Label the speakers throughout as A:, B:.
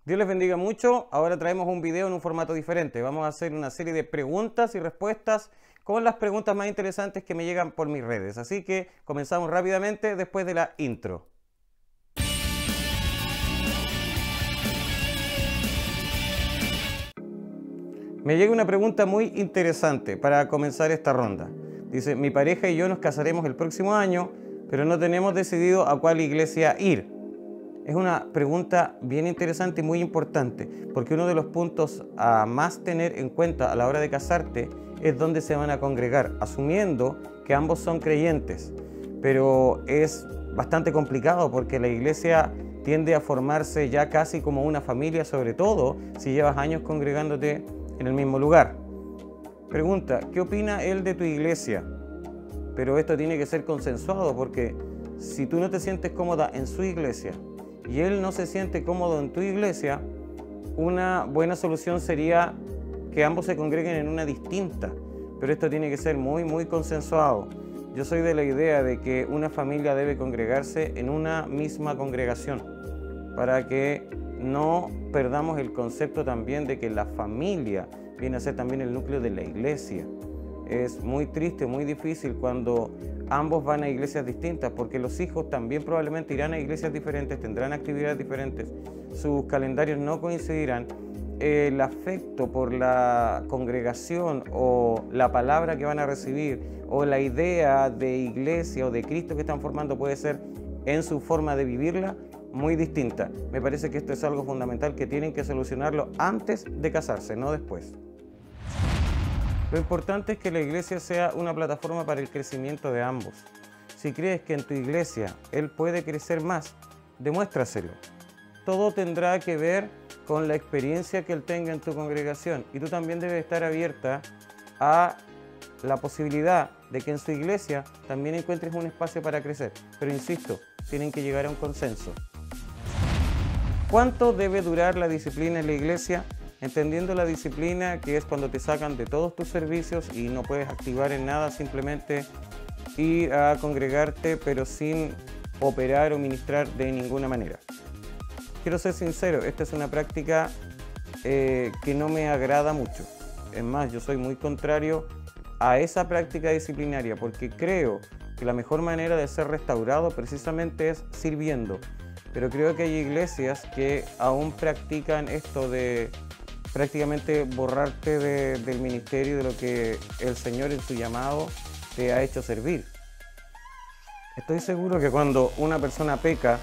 A: Dios les bendiga mucho. Ahora traemos un video en un formato diferente. Vamos a hacer una serie de preguntas y respuestas con las preguntas más interesantes que me llegan por mis redes. Así que comenzamos rápidamente después de la intro. Me llega una pregunta muy interesante para comenzar esta ronda. Dice, mi pareja y yo nos casaremos el próximo año, pero no tenemos decidido a cuál iglesia ir. Es una pregunta bien interesante y muy importante, porque uno de los puntos a más tener en cuenta a la hora de casarte es dónde se van a congregar, asumiendo que ambos son creyentes. Pero es bastante complicado porque la iglesia tiende a formarse ya casi como una familia, sobre todo si llevas años congregándote en el mismo lugar. Pregunta, ¿qué opina él de tu iglesia? Pero esto tiene que ser consensuado, porque si tú no te sientes cómoda en su iglesia y él no se siente cómodo en tu iglesia, una buena solución sería que ambos se congreguen en una distinta, pero esto tiene que ser muy consensuado. Yo soy de la idea de que una familia debe congregarse en una misma congregación, para que no perdamos el concepto también de que la familia viene a ser también el núcleo de la iglesia. Es muy triste, muy difícil cuando ambos van a iglesias distintas, porque los hijos también probablemente irán a iglesias diferentes, tendrán actividades diferentes, sus calendarios no coincidirán. El afecto por la congregación o la palabra que van a recibir o la idea de iglesia o de Cristo que están formando puede ser, en su forma de vivirla, muy distinta. Me parece que esto es algo fundamental que tienen que solucionarlo antes de casarse, no después. Lo importante es que la iglesia sea una plataforma para el crecimiento de ambos. Si crees que en tu iglesia él puede crecer más, demuéstraselo. Todo tendrá que ver con la experiencia que él tenga en tu congregación, y tú también debes estar abierta a la posibilidad de que en su iglesia también encuentres un espacio para crecer. Pero insisto, tienen que llegar a un consenso. ¿Cuánto debe durar la disciplina en la iglesia? Entendiendo la disciplina, que es cuando te sacan de todos tus servicios y no puedes activar en nada, simplemente ir a congregarte pero sin operar o ministrar de ninguna manera. Quiero ser sincero, esta es una práctica que no me agrada mucho. Es más, yo soy muy contrario a esa práctica disciplinaria, porque creo que la mejor manera de ser restaurado precisamente es sirviendo. Pero creo que hay iglesias que aún practican esto de prácticamente borrarte del ministerio, de lo que el Señor en su llamado te ha hecho servir. Estoy seguro que cuando una persona peca,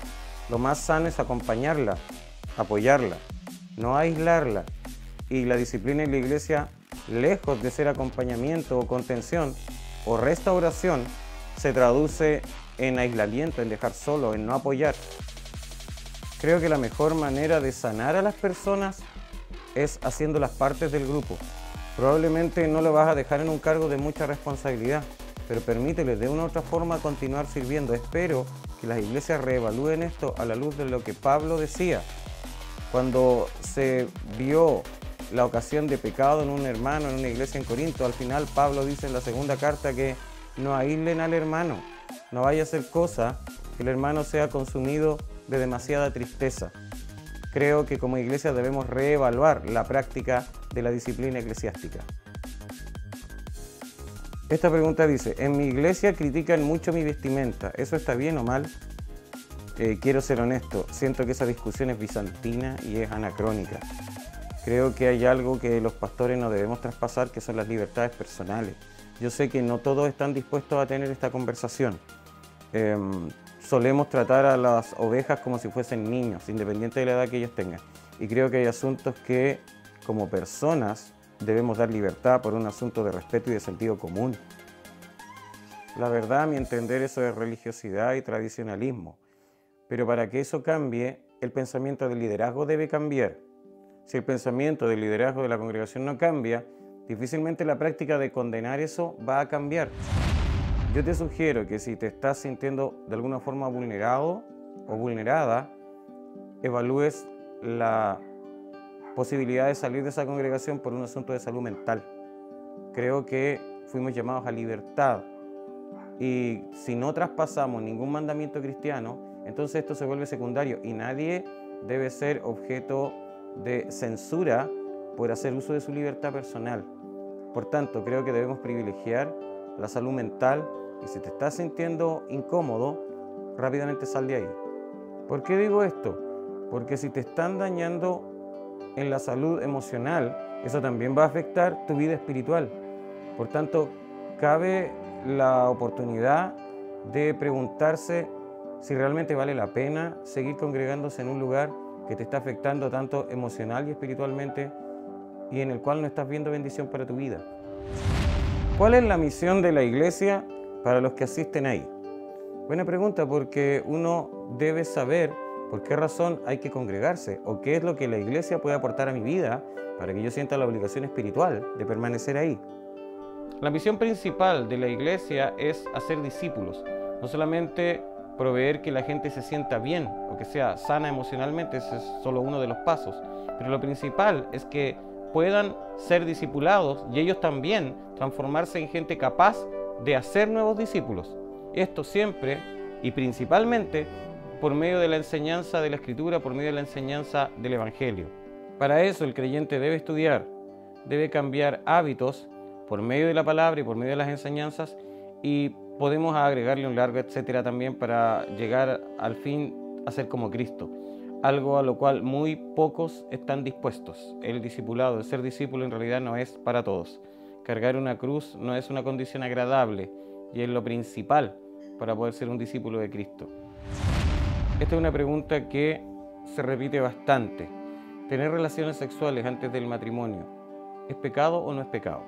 A: lo más sano es acompañarla, apoyarla, no aislarla. Y la disciplina en la iglesia, lejos de ser acompañamiento o contención o restauración, se traduce en aislamiento, en dejar solo, en no apoyar. Creo que la mejor manera de sanar a las personas es haciéndolas partes del grupo. Probablemente no lo vas a dejar en un cargo de mucha responsabilidad, pero permítele de una u otra forma continuar sirviendo. Espero que las iglesias reevalúen esto a la luz de lo que Pablo decía. Cuando se vio la ocasión de pecado en un hermano, en una iglesia en Corinto, al final Pablo dice en la segunda carta que no aíslen al hermano, no vaya a ser cosa que el hermano sea consumido de demasiada tristeza. Creo que como iglesia debemos reevaluar la práctica de la disciplina eclesiástica. Esta pregunta dice, en mi iglesia critican mucho mi vestimenta, ¿eso está bien o mal? Quiero ser honesto, siento que esa discusión es bizantina y es anacrónica. Creo que hay algo que los pastores no debemos traspasar, que son las libertades personales. Yo sé que no todos están dispuestos a tener esta conversación. Solemos tratar a las ovejas como si fuesen niños, independiente de la edad que ellos tengan. Y creo que hay asuntos que, como personas, debemos dar libertad por un asunto de respeto y de sentido común. La verdad, a mi entender, eso es religiosidad y tradicionalismo. Pero para que eso cambie, el pensamiento del liderazgo debe cambiar. Si el pensamiento del liderazgo de la congregación no cambia, difícilmente la práctica de condenar eso va a cambiar. Yo te sugiero que si te estás sintiendo de alguna forma vulnerado o vulnerada, evalúes la posibilidad de salir de esa congregación por un asunto de salud mental. Creo que fuimos llamados a libertad, y si no traspasamos ningún mandamiento cristiano, entonces esto se vuelve secundario y nadie debe ser objeto de censura por hacer uso de su libertad personal. Por tanto, creo que debemos privilegiar la salud mental y si te estás sintiendo incómodo, rápidamente sal de ahí. ¿Por qué digo esto? Porque si te están dañando en la salud emocional, eso también va a afectar tu vida espiritual. Por tanto, cabe la oportunidad de preguntarse si realmente vale la pena seguir congregándose en un lugar que te está afectando tanto emocional y espiritualmente y en el cual no estás viendo bendición para tu vida. ¿Cuál es la misión de la iglesia para los que asisten ahí? Buena pregunta, porque uno debe saber por qué razón hay que congregarse o qué es lo que la iglesia puede aportar a mi vida para que yo sienta la obligación espiritual de permanecer ahí. La misión principal de la iglesia es hacer discípulos, no solamente proveer que la gente se sienta bien o que sea sana emocionalmente, ese es solo uno de los pasos, pero lo principal es que puedan ser discipulados y ellos también transformarse en gente capaz de hacer nuevos discípulos. Esto siempre y principalmente por medio de la enseñanza de la Escritura, por medio de la enseñanza del Evangelio. Para eso el creyente debe estudiar, debe cambiar hábitos por medio de la palabra y por medio de las enseñanzas, y podemos agregarle un largo etcétera también para llegar al fin a ser como Cristo, algo a lo cual muy pocos están dispuestos. El discipulado, el ser discípulo en realidad no es para todos. Cargar una cruz no es una condición agradable y es lo principal para poder ser un discípulo de Cristo. Esta es una pregunta que se repite bastante. ¿Tener relaciones sexuales antes del matrimonio es pecado o no es pecado?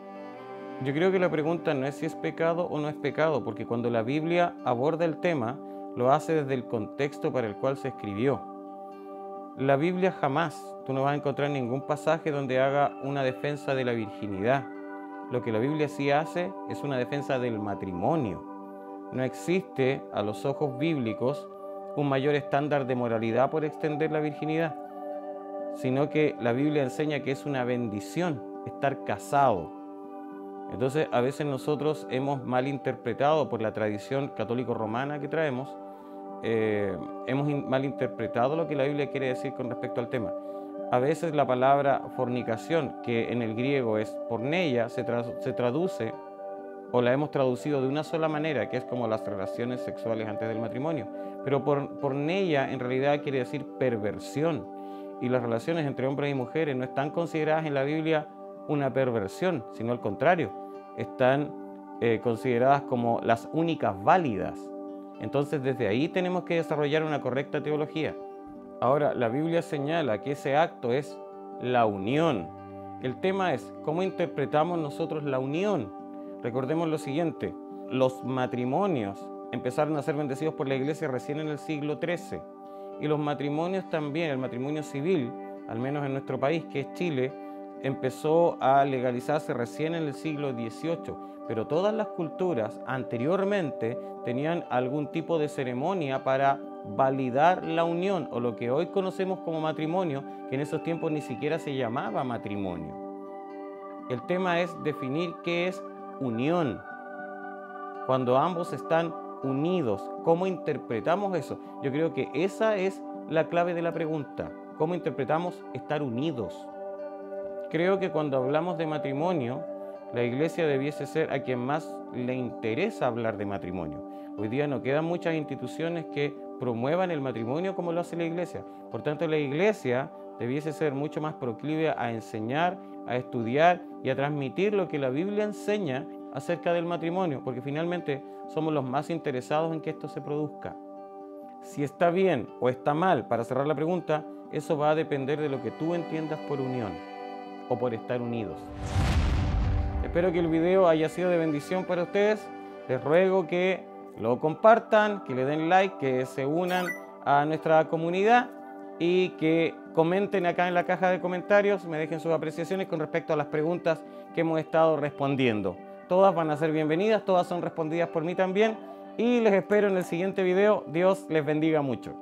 A: Yo creo que la pregunta no es si es pecado o no es pecado, porque cuando la Biblia aborda el tema, lo hace desde el contexto para el cual se escribió. La Biblia jamás, tú no vas a encontrar ningún pasaje donde haga una defensa de la virginidad. Lo que la Biblia sí hace es una defensa del matrimonio. No existe, a los ojos bíblicos, un mayor estándar de moralidad por extender la virginidad, sino que la Biblia enseña que es una bendición estar casado. Entonces, a veces nosotros hemos malinterpretado por la tradición católico-romana que traemos, hemos malinterpretado lo que la Biblia quiere decir con respecto al tema. A veces la palabra fornicación, que en el griego es porneia, se traduce o la hemos traducido de una sola manera, que es como las relaciones sexuales antes del matrimonio. Pero porneia en realidad quiere decir perversión. Y las relaciones entre hombres y mujeres no están consideradas en la Biblia una perversión, sino al contrario, están consideradas como las únicas válidas. Entonces desde ahí tenemos que desarrollar una correcta teología. Ahora, la Biblia señala que ese acto es la unión. El tema es cómo interpretamos nosotros la unión. Recordemos lo siguiente, los matrimonios empezaron a ser bendecidos por la iglesia recién en el siglo XIII y los matrimonios también, el matrimonio civil, al menos en nuestro país que es Chile, empezó a legalizarse recién en el siglo XVIII, pero todas las culturas anteriormente tenían algún tipo de ceremonia para validar la unión, o lo que hoy conocemos como matrimonio, que en esos tiempos ni siquiera se llamaba matrimonio. El tema es definir qué es unión. Cuando ambos están unidos, ¿cómo interpretamos eso? Yo creo que esa es la clave de la pregunta. ¿Cómo interpretamos estar unidos? Creo que cuando hablamos de matrimonio, la iglesia debiese ser a quien más le interesa hablar de matrimonio. Hoy día no quedan muchas instituciones que promuevan el matrimonio como lo hace la iglesia. Por tanto, la iglesia debiese ser mucho más proclive a enseñar, a estudiar y a transmitir lo que la Biblia enseña acerca del matrimonio, porque finalmente somos los más interesados en que esto se produzca. Si está bien o está mal, para cerrar la pregunta, eso va a depender de lo que tú entiendas por unión o por estar unidos. Espero que el video haya sido de bendición para ustedes. Les ruego que lo compartan, que le den like, que se unan a nuestra comunidad y que comenten acá en la caja de comentarios, me dejen sus apreciaciones con respecto a las preguntas que hemos estado respondiendo. Todas van a ser bienvenidas, todas son respondidas por mí también y les espero en el siguiente video. Dios les bendiga mucho.